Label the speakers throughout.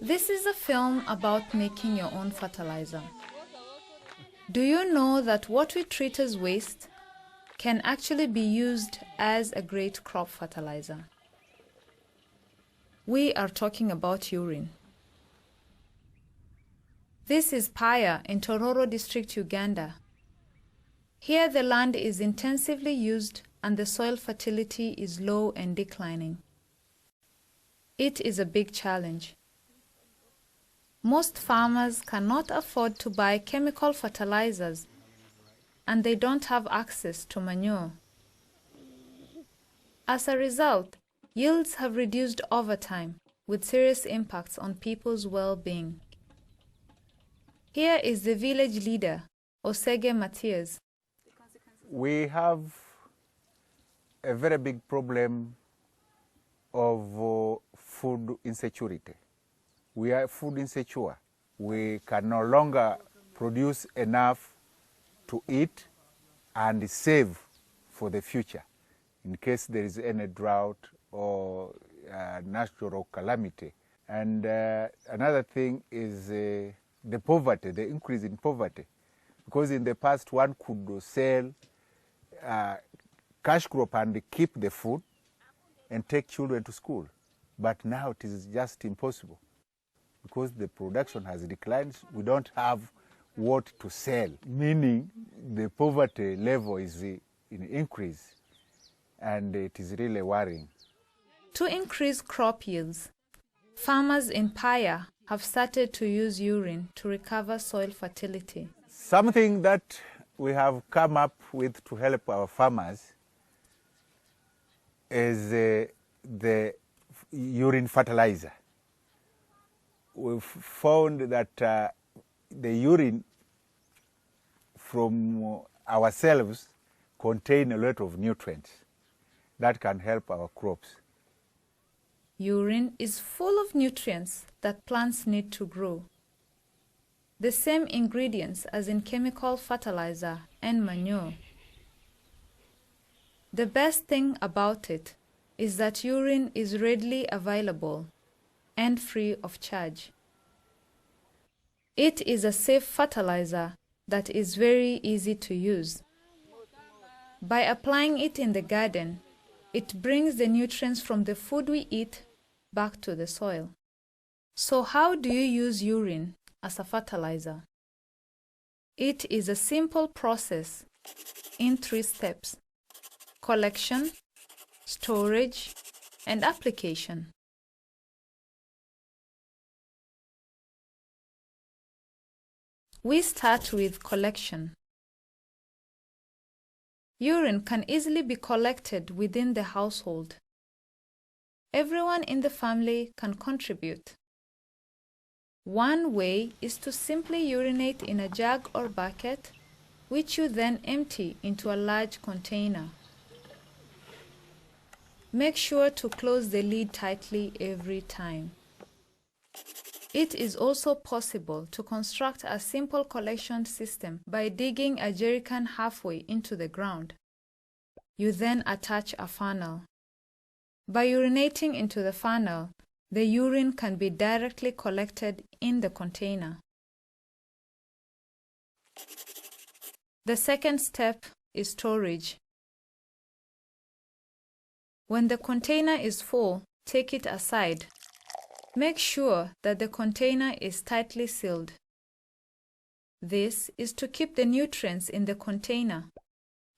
Speaker 1: This is a film about making your own fertilizer. Do you know that what we treat as waste can actually be used as a great crop fertilizer? We are talking about urine. This is Paya in Tororo district, Uganda. Here the land is intensively used and the soil fertility is low and declining. It is a big challenge. Most farmers cannot afford to buy chemical fertilizers and they don't have access to manure. As a result, yields have reduced over time with serious impacts on people's well-being. Here is the village leader, Osege Matthias.
Speaker 2: We have a very big problem of food insecurity. We are food insecure. We can no longer produce enough to eat and save for the future in case there is any drought or natural calamity. And another thing is the poverty, the increase in poverty. Because in the past one could sell cash crop and keep the food and take children to school. But now it is just impossible. Because the production has declined, we don't have what to sell, meaning the poverty level is in increase, and it is really worrying.
Speaker 1: To increase crop yields, farmers in Paya have started to use urine to recover soil fertility.
Speaker 2: Something that we have come up with to help our farmers is the urine fertilizer. We've found that the urine from ourselves contain a lot of nutrients that can help our crops.
Speaker 1: Urine is full of nutrients that plants need to grow. The same ingredients as in chemical fertilizer and manure. The best thing about it is that urine is readily available and free of charge. It is a safe fertilizer that is very easy to use. By applying it in the garden, it brings the nutrients from the food we eat back to the soil. So how do you use urine as a fertilizer? It is a simple process in 3 steps: collection, storage, and application. We start with collection. Urine can easily be collected within the household. Everyone in the family can contribute. One way is to simply urinate in a jug or bucket, which you then empty into a large container. Make sure to close the lid tightly every time. It is also possible to construct a simple collection system by digging a jerrycan halfway into the ground. You then attach a funnel. By urinating into the funnel, the urine can be directly collected in the container. The second step is storage. When the container is full, take it aside. Make sure that the container is tightly sealed. This is to keep the nutrients in the container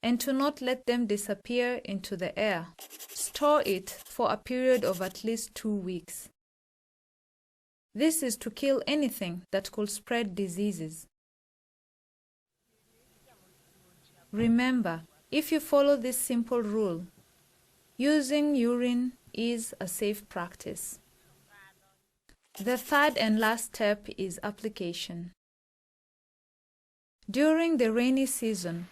Speaker 1: and to not let them disappear into the air. Store it for a period of at least 2 weeks. This is to kill anything that could spread diseases. Remember, if you follow this simple rule, using urine is a safe practice. The third and last step is application. During the rainy season,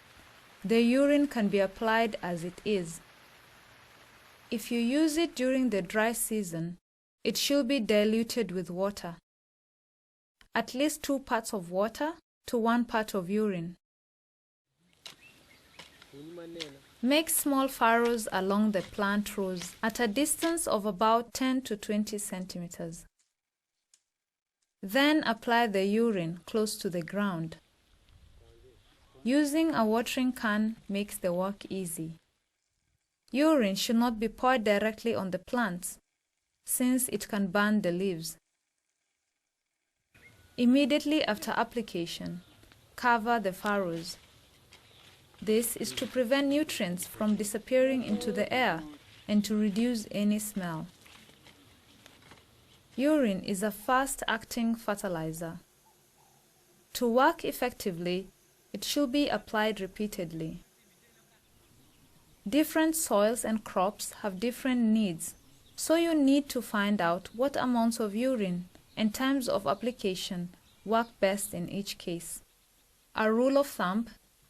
Speaker 1: the urine can be applied as it is. If you use it during the dry season, it should be diluted with water. At least 2 parts of water to 1 part of urine. Make small furrows along the plant rows at a distance of about 10 to 20 centimeters. Then apply the urine close to the ground. Using a watering can makes the work easy. Urine should not be poured directly on the plants, since it can burn the leaves. Immediately after application, cover the furrows. This is to prevent nutrients from disappearing into the air and to reduce any smell. Urine is a fast-acting fertilizer. To work effectively, it should be applied repeatedly. Different soils and crops have different needs, so you need to find out what amounts of urine and times of application work best in each case. A rule of thumb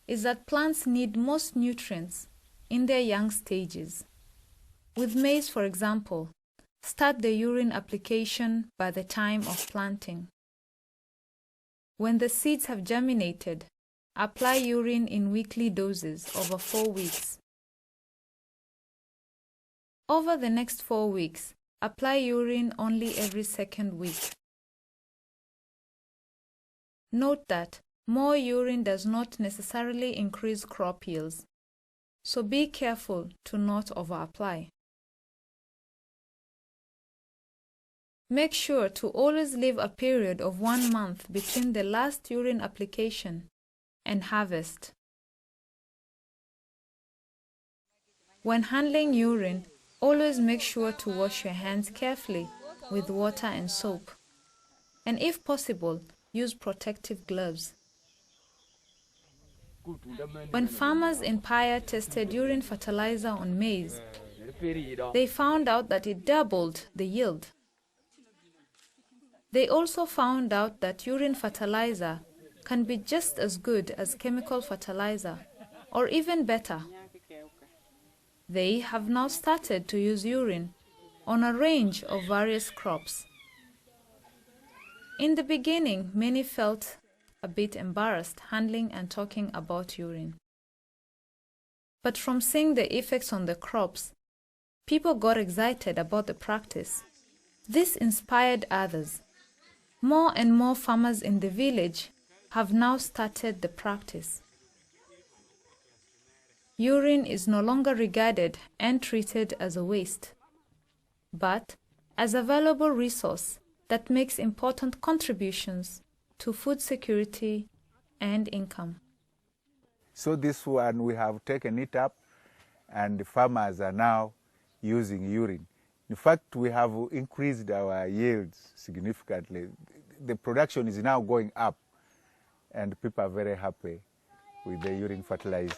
Speaker 1: is that plants need most nutrients in their young stages. With maize, for example, start the urine application by the time of planting. When the seeds have germinated, apply urine in weekly doses over 4 weeks. Over the next 4 weeks, apply urine only every second week. Note that more urine does not necessarily increase crop yields, so be careful to not over-apply. Make sure to always leave a period of 1 month between the last urine application and harvest. When handling urine, always make sure to wash your hands carefully with water and soap, and if possible, use protective gloves. When farmers in Paya tested urine fertilizer on maize, they found out that it doubled the yield. They also found out that urine fertilizer can be just as good as chemical fertilizer, or even better. They have now started to use urine on a range of various crops. In the beginning, many felt a bit embarrassed handling and talking about urine. But from seeing the effects on the crops, people got excited about the practice. This inspired others. More and more farmers in the village have now started the practice. Urine is no longer regarded and treated as a waste, but as a valuable resource that makes important contributions to food security and income.
Speaker 2: So this one, we have taken it up, and the farmers are now using urine. In fact, we have increased our yields significantly. The production is now going up, and people are very happy with the urine fertilizer.